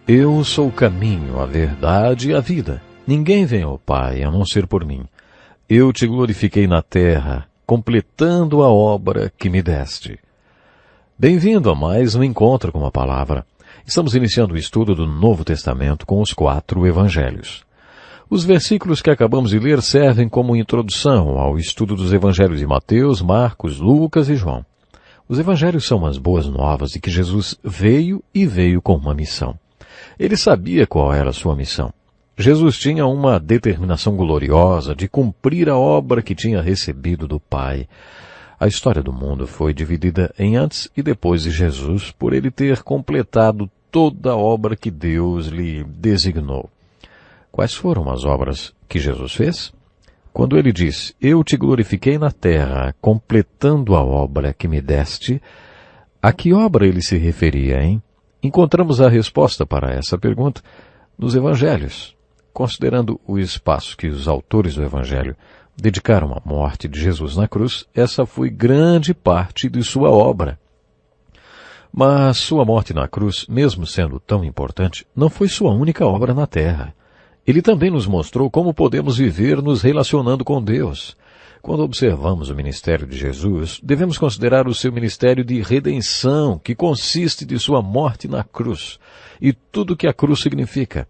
Eu sou o caminho, a verdade e a vida. Ninguém vem ao Pai a não ser por mim. Eu te glorifiquei na terra, completando a obra que me deste. Bem-vindo a mais um encontro com a Palavra. Estamos iniciando o estudo do Novo Testamento com os 4 Evangelhos. Os versículos que acabamos de ler servem como introdução ao estudo dos Evangelhos de Mateus, Marcos, Lucas e João. Os Evangelhos são as boas novas de que Jesus veio com uma missão. Ele sabia qual era a sua missão. Jesus tinha uma determinação gloriosa de cumprir a obra que tinha recebido do Pai. A história do mundo foi dividida em antes e depois de Jesus, por ele ter completado toda a obra que Deus lhe designou. Quais foram as obras que Jesus fez? Quando ele diz, eu te glorifiquei na terra, completando a obra que me deste, a que obra ele se referia, hein? Encontramos a resposta para essa pergunta nos Evangelhos. Considerando o espaço que os autores do Evangelho dedicaram à morte de Jesus na cruz, essa foi grande parte de sua obra. Mas sua morte na cruz, mesmo sendo tão importante, não foi sua única obra na terra. Ele também nos mostrou como podemos viver nos relacionando com Deus. Quando observamos o ministério de Jesus, devemos considerar o seu ministério de redenção, que consiste de sua morte na cruz, e tudo o que a cruz significa.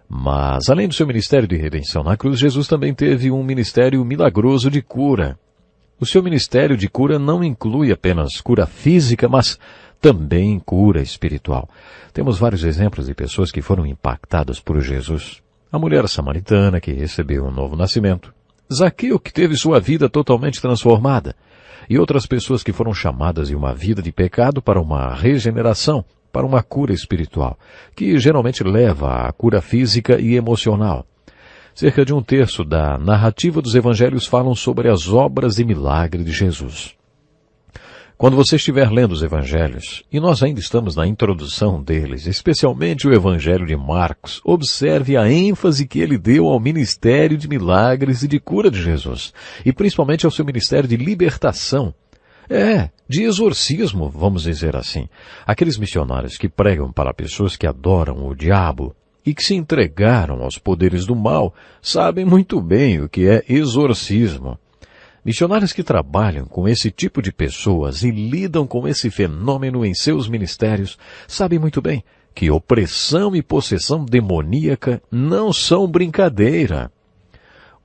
Mas, além do seu ministério de redenção na cruz, Jesus também teve um ministério milagroso de cura. O seu ministério de cura não inclui apenas cura física, mas também cura espiritual. Temos vários exemplos de pessoas que foram impactadas por Jesus. A mulher samaritana, que recebeu um novo nascimento. Zaqueu, que teve sua vida totalmente transformada. E outras pessoas que foram chamadas de uma vida de pecado para uma regeneração, para uma cura espiritual, que geralmente leva à cura física e emocional. Cerca de 1/3 da narrativa dos evangelhos falam sobre as obras de milagre de Jesus. Quando você estiver lendo os evangelhos, e nós ainda estamos na introdução deles, especialmente o evangelho de Marcos, observe a ênfase que ele deu ao ministério de milagres e de cura de Jesus, e principalmente ao seu ministério de libertação. De exorcismo, vamos dizer assim. Aqueles missionários que pregam para pessoas que adoram o diabo e que se entregaram aos poderes do mal, sabem muito bem o que é exorcismo. Missionários que trabalham com esse tipo de pessoas e lidam com esse fenômeno em seus ministérios, sabem muito bem que opressão e possessão demoníaca não são brincadeira.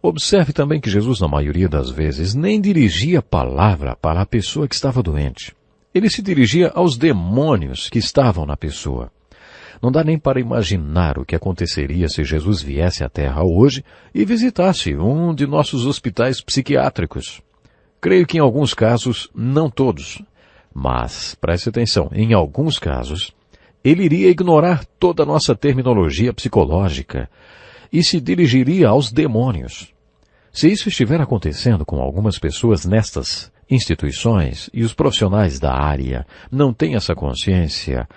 Observe também que Jesus, na maioria das vezes, nem dirigia a palavra para a pessoa que estava doente. Ele se dirigia aos demônios que estavam na pessoa. Não dá nem para imaginar o que aconteceria se Jesus viesse à Terra hoje e visitasse um de nossos hospitais psiquiátricos. Creio que em alguns casos, não todos, mas, preste atenção, em alguns casos, ele iria ignorar toda a nossa terminologia psicológica e se dirigiria aos demônios. Se isso estiver acontecendo com algumas pessoas nestas instituições e os profissionais da área não têm essa consciência,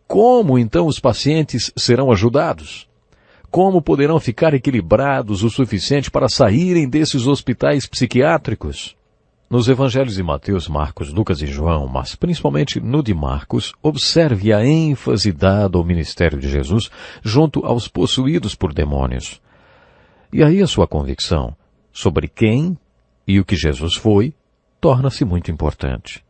como então os pacientes serão ajudados? Como poderão ficar equilibrados o suficiente para saírem desses hospitais psiquiátricos? Nos evangelhos de Mateus, Marcos, Lucas e João, mas principalmente no de Marcos, observe a ênfase dada ao ministério de Jesus junto aos possuídos por demônios. E aí a sua convicção sobre quem e o que Jesus foi torna-se muito importante.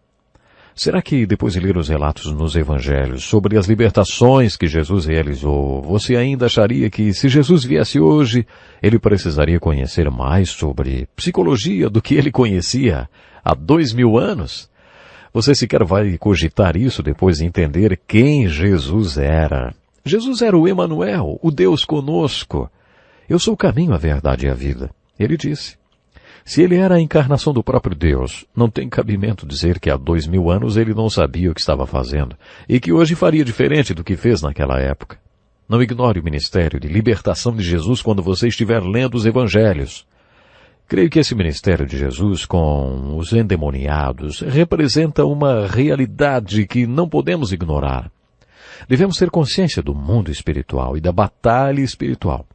Será que, depois de ler os relatos nos evangelhos sobre as libertações que Jesus realizou, você ainda acharia que, se Jesus viesse hoje, ele precisaria conhecer mais sobre psicologia do que ele conhecia há 2000 anos? Você sequer vai cogitar isso depois de entender quem Jesus era. Jesus era o Emanuel, o Deus conosco. Eu sou o caminho, a verdade e a vida. Ele disse. Se ele era a encarnação do próprio Deus, não tem cabimento dizer que há 2000 anos ele não sabia o que estava fazendo e que hoje faria diferente do que fez naquela época. Não ignore o ministério de libertação de Jesus quando você estiver lendo os evangelhos. Creio que esse ministério de Jesus com os endemoniados representa uma realidade que não podemos ignorar. Devemos ter consciência do mundo espiritual e da batalha espiritual.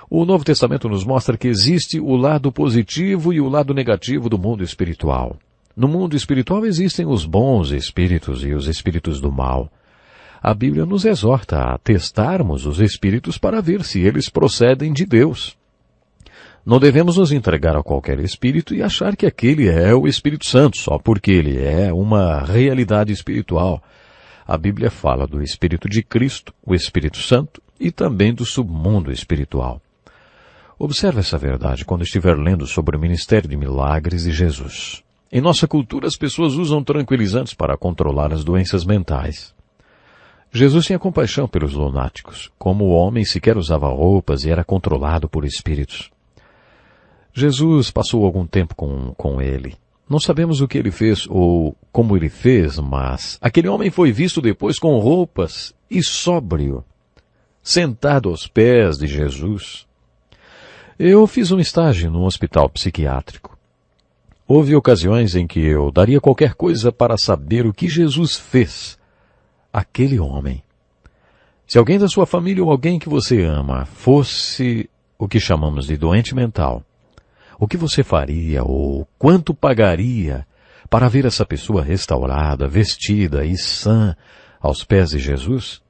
O Novo Testamento nos mostra que existe o lado positivo e o lado negativo do mundo espiritual. No mundo espiritual existem os bons espíritos e os espíritos do mal. A Bíblia nos exorta a testarmos os espíritos para ver se eles procedem de Deus. Não devemos nos entregar a qualquer espírito e achar que aquele é o Espírito Santo, só porque ele é uma realidade espiritual. A Bíblia fala do Espírito de Cristo, o Espírito Santo, e também do submundo espiritual. Observe essa verdade quando estiver lendo sobre o ministério de milagres de Jesus. Em nossa cultura, as pessoas usam tranquilizantes para controlar as doenças mentais. Jesus tinha compaixão pelos lunáticos. Como o homem sequer usava roupas e era controlado por espíritos. Jesus passou algum tempo com ele. Não sabemos o que ele fez ou como ele fez, mas aquele homem foi visto depois com roupas e sóbrio, sentado aos pés de Jesus. Eu fiz um estágio num hospital psiquiátrico. Houve ocasiões em que eu daria qualquer coisa para saber o que Jesus fez àquele homem. Se alguém da sua família ou alguém que você ama fosse o que chamamos de doente mental, o que você faria ou quanto pagaria para ver essa pessoa restaurada, vestida e sã aos pés de Jesus?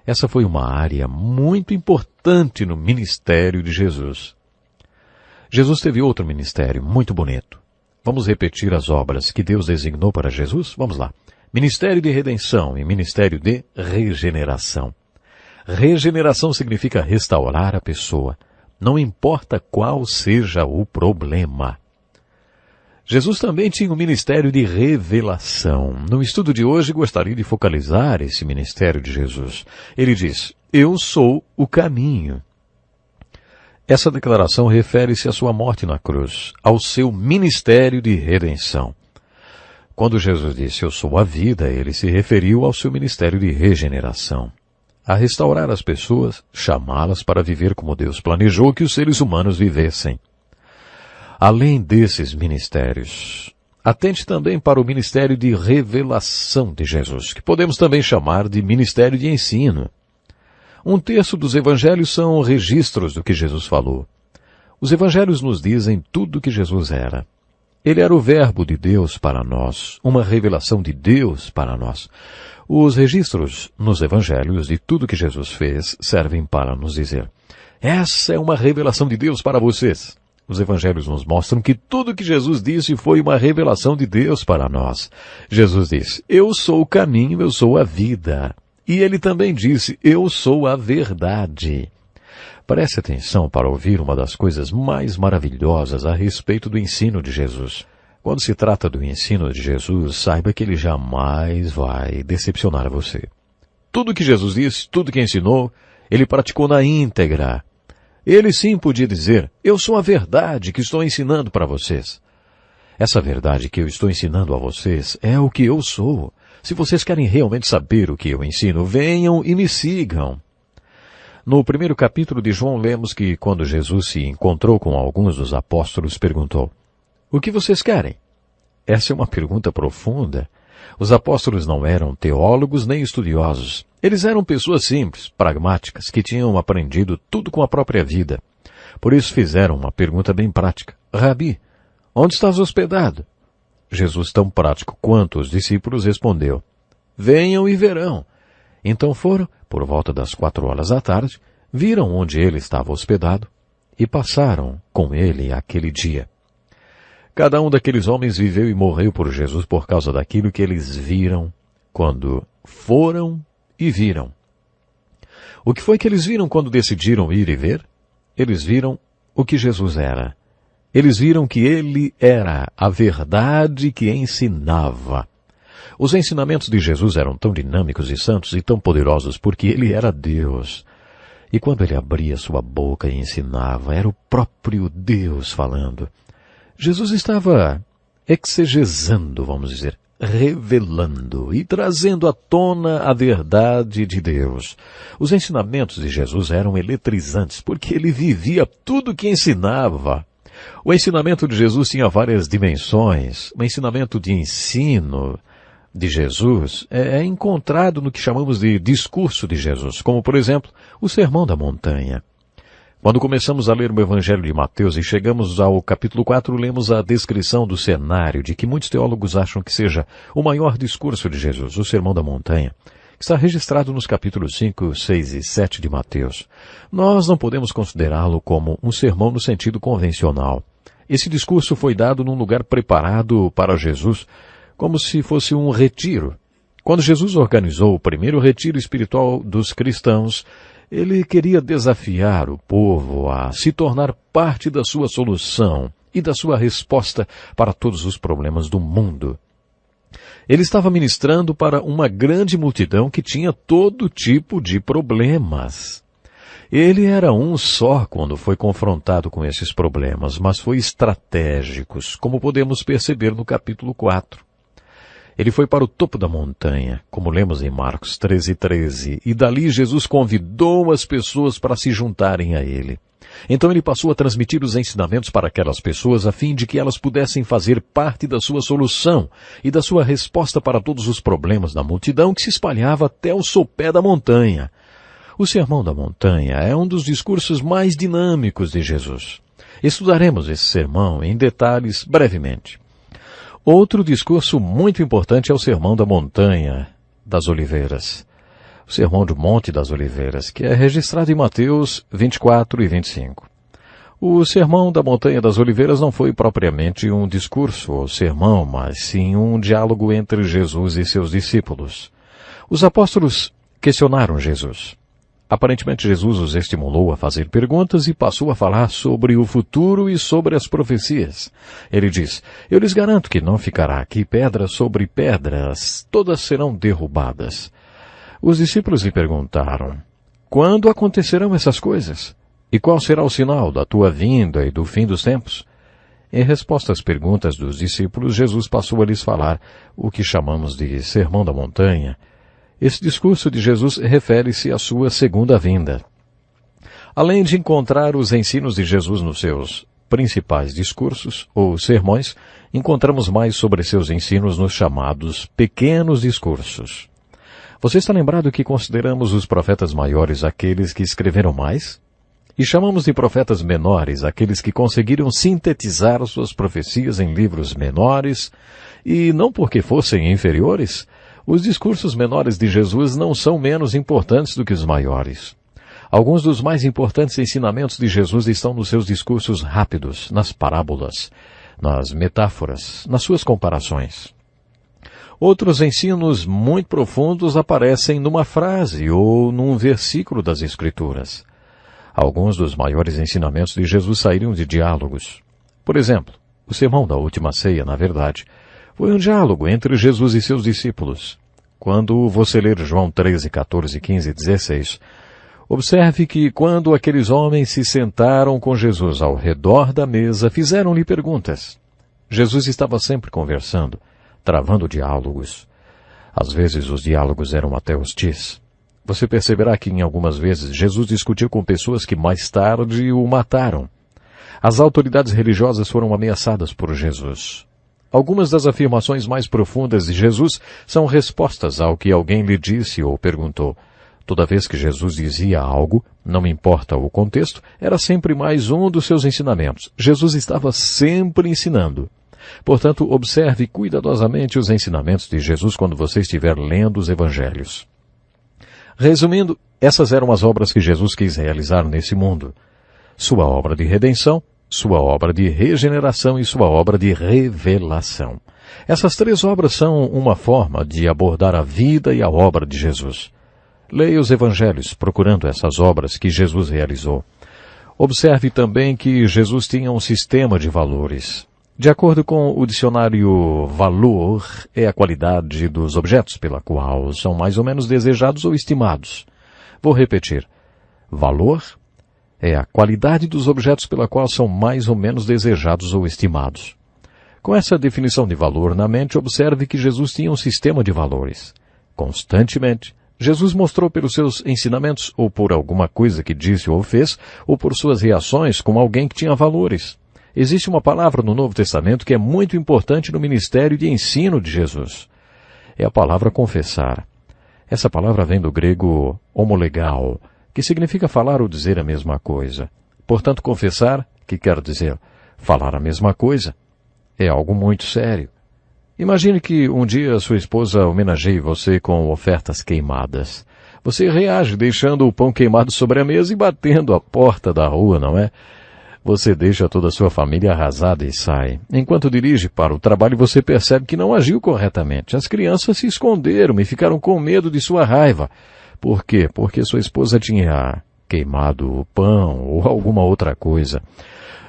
Essa foi uma área muito importante no ministério de Jesus. Jesus teve outro ministério muito bonito. Vamos repetir as obras que Deus designou para Jesus? Vamos lá. Ministério de redenção e ministério de regeneração. Regeneração significa restaurar a pessoa. Não importa qual seja o problema. Jesus também tinha um ministério de revelação. No estudo de hoje, gostaria de focalizar esse ministério de Jesus. Ele diz, eu sou o caminho. Essa declaração refere-se à sua morte na cruz, ao seu ministério de redenção. Quando Jesus disse, eu sou a vida, ele se referiu ao seu ministério de regeneração. A restaurar as pessoas, chamá-las para viver como Deus planejou que os seres humanos vivessem. Além desses ministérios, atente também para o ministério de revelação de Jesus, que podemos também chamar de ministério de ensino. Um terço dos evangelhos são registros do que Jesus falou. Os evangelhos nos dizem tudo o que Jesus era. Ele era o verbo de Deus para nós, uma revelação de Deus para nós. Os registros nos evangelhos de tudo que Jesus fez servem para nos dizer, essa é uma revelação de Deus para vocês. Os evangelhos nos mostram que tudo que Jesus disse foi uma revelação de Deus para nós. Jesus disse, eu sou o caminho, eu sou a vida. E ele também disse, eu sou a verdade. Preste atenção para ouvir uma das coisas mais maravilhosas a respeito do ensino de Jesus. Quando se trata do ensino de Jesus, saiba que ele jamais vai decepcionar você. Tudo que Jesus disse, tudo que ensinou, ele praticou na íntegra. Ele sim podia dizer, eu sou a verdade que estou ensinando para vocês. Essa verdade que eu estou ensinando a vocês é o que eu sou. Se vocês querem realmente saber o que eu ensino, venham e me sigam. No primeiro capítulo de João, lemos que quando Jesus se encontrou com alguns dos apóstolos, perguntou, o que vocês querem? Essa é uma pergunta profunda. Os apóstolos não eram teólogos nem estudiosos. Eles eram pessoas simples, pragmáticas, que tinham aprendido tudo com a própria vida. Por isso fizeram uma pergunta bem prática. Rabi, onde estás hospedado? Jesus, tão prático quanto os discípulos, respondeu, venham e verão. Então foram, por volta das 4 da tarde, viram onde ele estava hospedado e passaram com ele aquele dia. Cada um daqueles homens viveu e morreu por Jesus por causa daquilo que eles viram quando foram e viram. O que foi que eles viram quando decidiram ir e ver? Eles viram o que Jesus era. Eles viram que ele era a verdade que ensinava. Os ensinamentos de Jesus eram tão dinâmicos e santos e tão poderosos porque ele era Deus. E quando ele abria sua boca e ensinava, era o próprio Deus falando. Jesus estava exegesando, vamos dizer, revelando e trazendo à tona a verdade de Deus. Os ensinamentos de Jesus eram eletrizantes porque ele vivia tudo o que ensinava. O ensinamento de Jesus tinha várias dimensões. O ensinamento de ensino de Jesus é encontrado no que chamamos de discurso de Jesus, como, por exemplo, o Sermão da Montanha. Quando começamos a ler o Evangelho de Mateus e chegamos ao capítulo 4, lemos a descrição do cenário de que muitos teólogos acham que seja o maior discurso de Jesus, o Sermão da Montanha, Está registrado nos capítulos 5, 6 e 7 de Mateus. Nós não podemos considerá-lo como um sermão no sentido convencional. Esse discurso foi dado num lugar preparado para Jesus, como se fosse um retiro. Quando Jesus organizou o primeiro retiro espiritual dos cristãos, ele queria desafiar o povo a se tornar parte da sua solução e da sua resposta para todos os problemas do mundo. Ele estava ministrando para uma grande multidão que tinha todo tipo de problemas. Ele era um só quando foi confrontado com esses problemas, mas foi estratégico, como podemos perceber no capítulo 4. Ele foi para o topo da montanha, como lemos em Marcos 13:13, e dali Jesus convidou as pessoas para se juntarem a ele. Então ele passou a transmitir os ensinamentos para aquelas pessoas a fim de que elas pudessem fazer parte da sua solução e da sua resposta para todos os problemas da multidão que se espalhava até o sopé da montanha. O Sermão da Montanha é um dos discursos mais dinâmicos de Jesus. Estudaremos esse sermão em detalhes brevemente. Outro discurso muito importante é o Sermão da Montanha das Oliveiras. O Sermão do Monte das Oliveiras, que é registrado em Mateus 24 e 25. O Sermão da Montanha das Oliveiras não foi propriamente um discurso ou sermão, mas sim um diálogo entre Jesus e seus discípulos. Os apóstolos questionaram Jesus. Aparentemente, Jesus os estimulou a fazer perguntas e passou a falar sobre o futuro e sobre as profecias. Ele diz, eu lhes garanto que não ficará aqui pedra sobre pedras, todas serão derrubadas. Os discípulos lhe perguntaram, quando acontecerão essas coisas? E qual será o sinal da tua vinda e do fim dos tempos? Em resposta às perguntas dos discípulos, Jesus passou a lhes falar o que chamamos de Sermão da Montanha. Esse discurso de Jesus refere-se à sua segunda vinda. Além de encontrar os ensinos de Jesus nos seus principais discursos, ou sermões, encontramos mais sobre seus ensinos nos chamados pequenos discursos. Você está lembrado que consideramos os profetas maiores aqueles que escreveram mais? E chamamos de profetas menores aqueles que conseguiram sintetizar suas profecias em livros menores, e não porque fossem inferiores. Os discursos menores de Jesus não são menos importantes do que os maiores. Alguns dos mais importantes ensinamentos de Jesus estão nos seus discursos rápidos, nas parábolas, nas metáforas, nas suas comparações. Outros ensinos muito profundos aparecem numa frase ou num versículo das Escrituras. Alguns dos maiores ensinamentos de Jesus saíram de diálogos. Por exemplo, o Sermão da Última Ceia, na verdade, foi um diálogo entre Jesus e seus discípulos. Quando você ler João 13, 14, 15 e 16, observe que quando aqueles homens se sentaram com Jesus ao redor da mesa, fizeram-lhe perguntas. Jesus estava sempre conversando, travando diálogos. Às vezes os diálogos eram até hostis. Você perceberá que em algumas vezes Jesus discutiu com pessoas que mais tarde o mataram. As autoridades religiosas foram ameaçadas por Jesus. Algumas das afirmações mais profundas de Jesus são respostas ao que alguém lhe disse ou perguntou. Toda vez que Jesus dizia algo, não importa o contexto, era sempre mais um dos seus ensinamentos. Jesus estava sempre ensinando. Portanto, observe cuidadosamente os ensinamentos de Jesus quando você estiver lendo os evangelhos. Resumindo, essas eram as obras que Jesus quis realizar nesse mundo. Sua obra de redenção, sua obra de regeneração e sua obra de revelação. Essas três obras são uma forma de abordar a vida e a obra de Jesus. Leia os evangelhos procurando essas obras que Jesus realizou. Observe também que Jesus tinha um sistema de valores. De acordo com o dicionário, valor é a qualidade dos objetos pela qual são mais ou menos desejados ou estimados. Vou repetir. Valor é a qualidade dos objetos pela qual são mais ou menos desejados ou estimados. Com essa definição de valor na mente, observe que Jesus tinha um sistema de valores. Constantemente, Jesus mostrou pelos seus ensinamentos, ou por alguma coisa que disse ou fez, ou por suas reações como alguém que tinha valores. Existe uma palavra no Novo Testamento que é muito importante no ministério de ensino de Jesus. É a palavra confessar. Essa palavra vem do grego homolegao, que significa falar ou dizer a mesma coisa. Portanto, confessar, que quer dizer falar a mesma coisa, é algo muito sério. Imagine que um dia sua esposa homenageie você com ofertas queimadas. Você reage deixando o pão queimado sobre a mesa e batendo a porta da rua, não é? Você deixa toda a sua família arrasada e sai. Enquanto dirige para o trabalho, você percebe que não agiu corretamente. As crianças se esconderam e ficaram com medo de sua raiva. Por quê? Porque sua esposa tinha queimado o pão ou alguma outra coisa.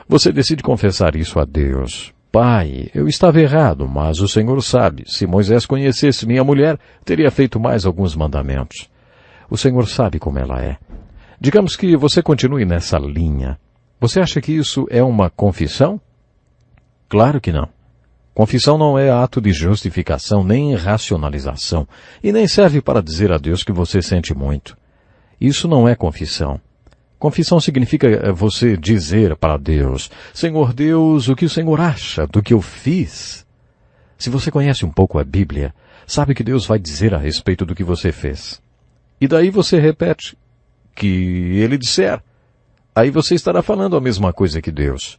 Você decide confessar isso a Deus. Pai, eu estava errado, mas o Senhor sabe. Se Moisés conhecesse minha mulher, teria feito mais alguns mandamentos. O Senhor sabe como ela é. Digamos que você continue nessa linha. Você acha que isso é uma confissão? Claro que não. Confissão não é ato de justificação nem racionalização, e nem serve para dizer a Deus que você sente muito. Isso não é confissão. Confissão significa você dizer para Deus, Senhor Deus, o que o Senhor acha do que eu fiz? Se você conhece um pouco a Bíblia, sabe que Deus vai dizer a respeito do que você fez. E daí você repete que Ele disser. Aí você estará falando a mesma coisa que Deus.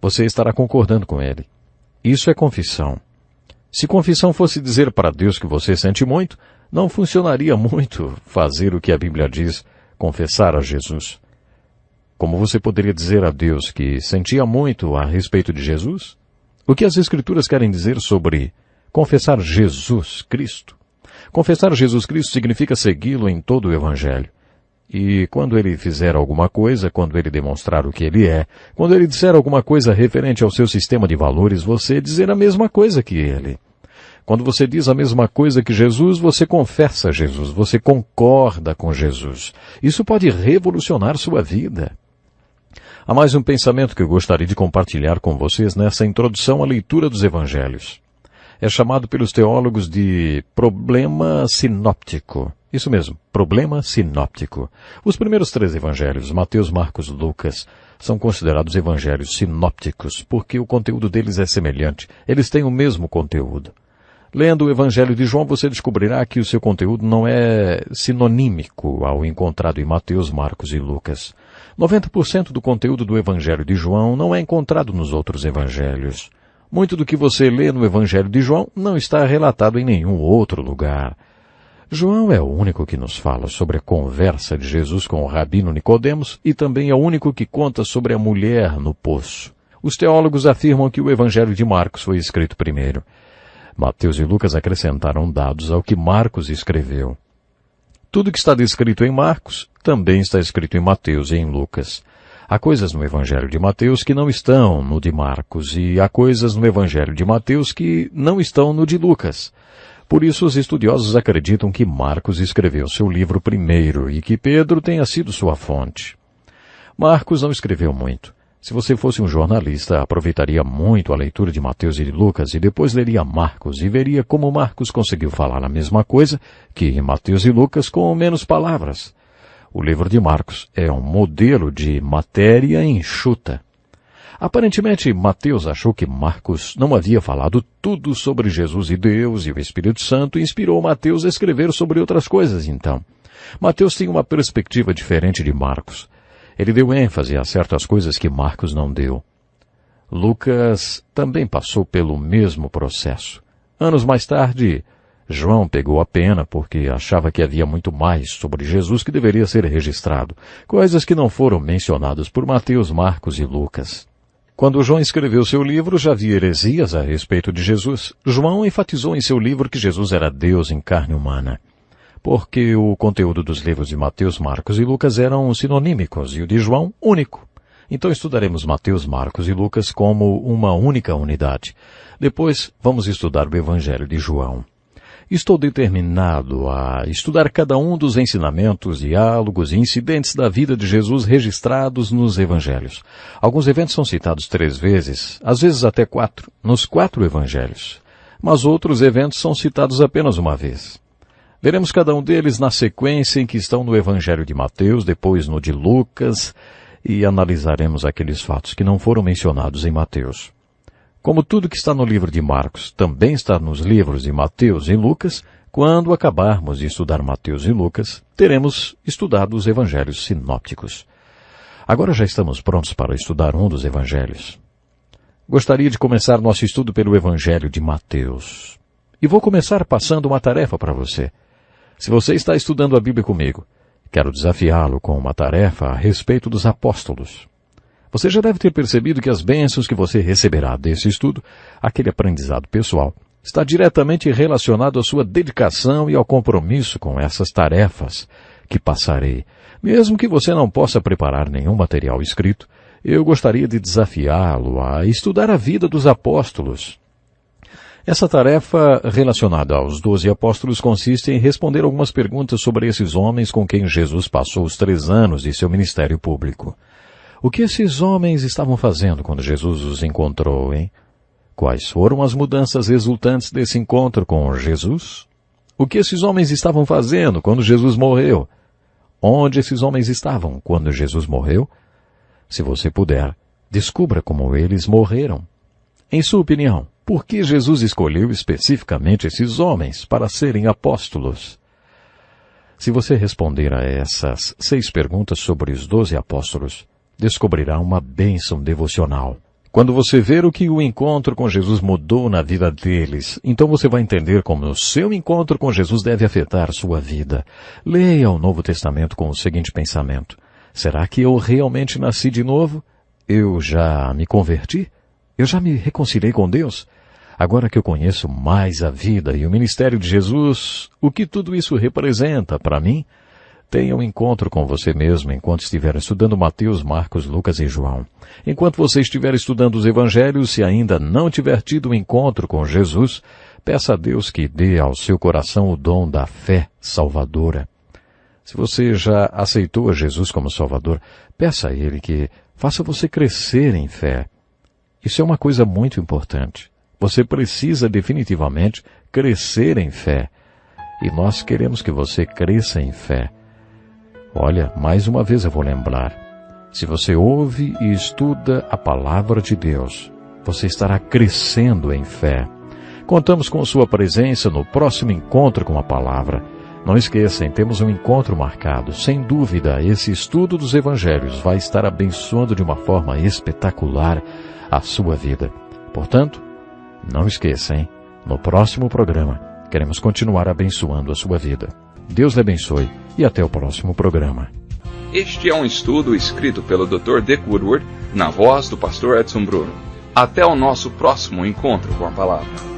Você estará concordando com Ele. Isso é confissão. Se confissão fosse dizer para Deus que você sente muito, não funcionaria muito fazer o que a Bíblia diz, confessar a Jesus. Como você poderia dizer a Deus que sentia muito a respeito de Jesus? O que as Escrituras querem dizer sobre confessar Jesus Cristo? Confessar Jesus Cristo significa segui-lo em todo o Evangelho. E quando ele fizer alguma coisa, quando ele demonstrar o que ele é, quando ele disser alguma coisa referente ao seu sistema de valores, você dizer a mesma coisa que ele. Quando você diz a mesma coisa que Jesus, você confessa Jesus, você concorda com Jesus. Isso pode revolucionar sua vida. Há mais um pensamento que eu gostaria de compartilhar com vocês nessa introdução à leitura dos Evangelhos. É chamado pelos teólogos de problema sinóptico. Isso mesmo, problema sinóptico. Os primeiros 3 evangelhos, Mateus, Marcos e Lucas, são considerados evangelhos sinópticos, porque o conteúdo deles é semelhante. Eles têm o mesmo conteúdo. Lendo o Evangelho de João, você descobrirá que o seu conteúdo não é sinonímico ao encontrado em Mateus, Marcos e Lucas. 90% do conteúdo do Evangelho de João não é encontrado nos outros evangelhos. Muito do que você lê no Evangelho de João não está relatado em nenhum outro lugar. João é o único que nos fala sobre a conversa de Jesus com o rabino Nicodemos e também é o único que conta sobre a mulher no poço. Os teólogos afirmam que o Evangelho de Marcos foi escrito primeiro. Mateus e Lucas acrescentaram dados ao que Marcos escreveu. Tudo que está descrito em Marcos também está escrito em Mateus e em Lucas. Há coisas no Evangelho de Mateus que não estão no de Marcos e há coisas no Evangelho de Mateus que não estão no de Lucas. Por isso, os estudiosos acreditam que Marcos escreveu seu livro primeiro e que Pedro tenha sido sua fonte. Marcos não escreveu muito. Se você fosse um jornalista, aproveitaria muito a leitura de Mateus e de Lucas e depois leria Marcos e veria como Marcos conseguiu falar a mesma coisa que Mateus e Lucas com menos palavras. O livro de Marcos é um modelo de matéria enxuta. Aparentemente, Mateus achou que Marcos não havia falado tudo sobre Jesus e Deus, e o Espírito Santo inspirou Mateus a escrever sobre outras coisas, então. Mateus tem uma perspectiva diferente de Marcos. Ele deu ênfase a certas coisas que Marcos não deu. Lucas também passou pelo mesmo processo. Anos mais tarde, João pegou a pena porque achava que havia muito mais sobre Jesus que deveria ser registrado, coisas que não foram mencionadas por Mateus, Marcos e Lucas. Quando João escreveu seu livro, já havia heresias a respeito de Jesus. João enfatizou em seu livro que Jesus era Deus em carne humana, porque o conteúdo dos livros de Mateus, Marcos e Lucas eram sinonímicos e o de João, único. Então estudaremos Mateus, Marcos e Lucas como uma única unidade. Depois, vamos estudar o Evangelho de João. Estou determinado a estudar cada um dos ensinamentos, diálogos e incidentes da vida de Jesus registrados nos Evangelhos. Alguns eventos são citados 3 vezes, às vezes até 4, nos 4 Evangelhos. Mas outros eventos são citados apenas uma vez. Veremos cada um deles na sequência em que estão no Evangelho de Mateus, depois no de Lucas, e analisaremos aqueles fatos que não foram mencionados em Mateus. Como tudo que está no livro de Marcos também está nos livros de Mateus e Lucas, quando acabarmos de estudar Mateus e Lucas, teremos estudado os evangelhos sinópticos. Agora já estamos prontos para estudar um dos evangelhos. Gostaria de começar nosso estudo pelo Evangelho de Mateus. E vou começar passando uma tarefa para você. Se você está estudando a Bíblia comigo, quero desafiá-lo com uma tarefa a respeito dos apóstolos. Você já deve ter percebido que as bênçãos que você receberá desse estudo, aquele aprendizado pessoal, está diretamente relacionado à sua dedicação e ao compromisso com essas tarefas que passarei. Mesmo que você não possa preparar nenhum material escrito, eu gostaria de desafiá-lo a estudar a vida dos apóstolos. Essa tarefa relacionada aos 12 apóstolos consiste em responder algumas perguntas sobre esses homens com quem Jesus passou os 3 anos de seu ministério público. O que esses homens estavam fazendo quando Jesus os encontrou, hein? Quais foram as mudanças resultantes desse encontro com Jesus? O que esses homens estavam fazendo quando Jesus morreu? Onde esses homens estavam quando Jesus morreu? Se você puder, descubra como eles morreram. Em sua opinião, por que Jesus escolheu especificamente esses homens para serem apóstolos? Se você responder a essas 6 perguntas sobre os 12 apóstolos, descobrirá uma bênção devocional. Quando você ver o que o encontro com Jesus mudou na vida deles, então você vai entender como o seu encontro com Jesus deve afetar sua vida. Leia o Novo Testamento com o seguinte pensamento: será que eu realmente nasci de novo? Eu já me converti? Eu já me reconciliei com Deus? Agora que eu conheço mais a vida e o ministério de Jesus, o que tudo isso representa para mim? Tenha um encontro com você mesmo enquanto estiver estudando Mateus, Marcos, Lucas e João. Enquanto você estiver estudando os evangelhos, se ainda não tiver tido um encontro com Jesus, peça a Deus que dê ao seu coração o dom da fé salvadora. Se você já aceitou a Jesus como Salvador, peça a Ele que faça você crescer em fé. Isso é uma coisa muito importante. Você precisa definitivamente crescer em fé. E nós queremos que você cresça em fé. Olha, mais uma vez eu vou lembrar. Se você ouve e estuda a palavra de Deus, você estará crescendo em fé. Contamos com sua presença no próximo encontro com a palavra. Não esqueçam, temos um encontro marcado. Sem dúvida, esse estudo dos evangelhos vai estar abençoando de uma forma espetacular a sua vida. Portanto, não esqueçam, hein? No próximo programa, queremos continuar abençoando a sua vida. Deus lhe abençoe e até o próximo programa. Este é um estudo escrito pelo Dr. Dick Woodward, na voz do pastor Edson Bruno. Até o nosso próximo encontro com a palavra.